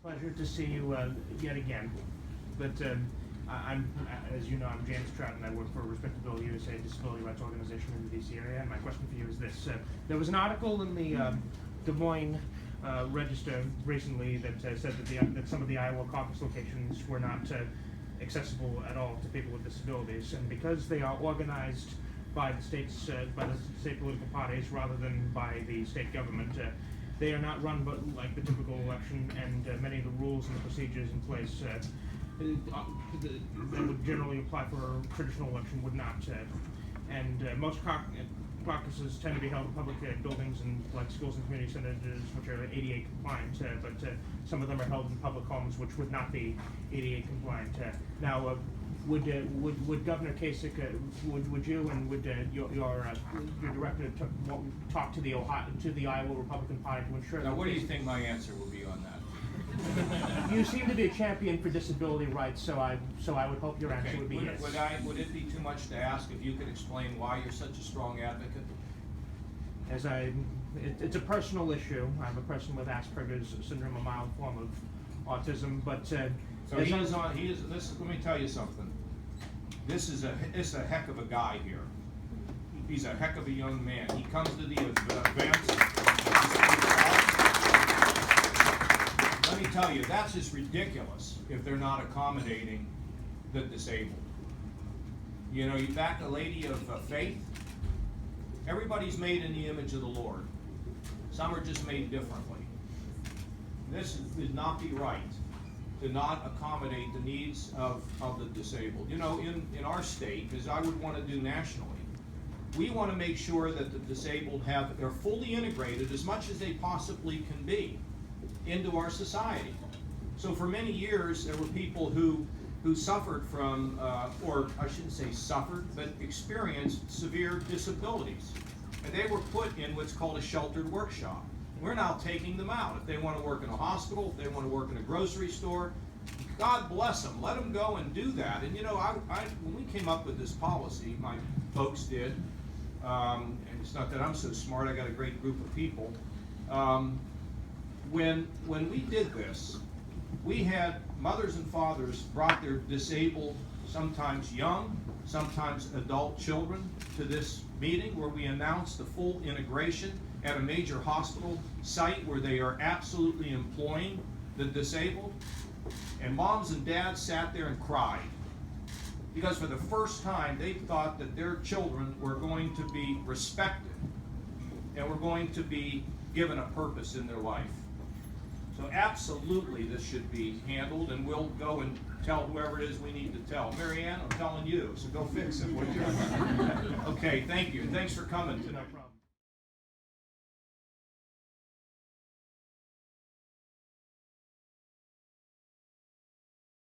Pleasure to see you yet again. But I'm, as you know, I'm James Trout, and I work for RespectAbility USA, disability rights organization in the DC area. And my question for you is this: there was an article in the Des Moines Register recently that said that some of the Iowa caucus locations were not accessible at all to people with disabilities, and because they are organized by the state political parties rather than by the state government. They are not run but like the typical election, and many of the rules and the procedures in place that would generally apply for a traditional election would not. Most caucuses tend to be held in public buildings and like schools and community centers, which are ADA compliant, but some of them are held in public homes, which would not be ADA compliant. Now, would Governor Kasich, would you and would your director talk to the Iowa Republican Party to ensure? Now, what do you think my answer will be on that? You seem to be a champion for disability rights, so I would hope your answer would be yes. Would it be too much to ask if you could explain why you're such a strong advocate? It's a personal issue. I'm a person with Asperger's syndrome, a mild form of autism, but so let me tell you something. This is a heck of a guy here. He's a heck of a young man. He comes to the events. Let me tell you, that's just ridiculous if they're not accommodating the disabled. You know, you back a lady of faith. Everybody's made in the image of the Lord. Some are just made differently. This would not be right to not accommodate the needs of the disabled. You know, in our state, as I would want to do nationally, we want to make sure that the disabled they're fully integrated as much as they possibly can be into our society. So for many years, there were people who suffered from, or I shouldn't say suffered, but experienced severe disabilities. And they were put in what's called a sheltered workshop. We're now taking them out. If they want to work in a hospital, if they want to work in a grocery store, God bless them. Let them go and do that. And you know, when we came up with this policy, my folks did, and it's not that I'm so smart, I got a great group of people. When we did this, we had mothers and fathers brought their disabled, sometimes young, sometimes adult children to this meeting where we announced the full integration at a major hospital site where they are absolutely employing the disabled. And moms and dads sat there and cried because for the first time they thought that their children were going to be respected and were going to be given a purpose in their life. So absolutely this should be handled, and we'll go and tell whoever it is we need to tell. Mary Ann, I'm telling you, so go fix it, would you? Okay, thank you. Thanks for coming. No problem.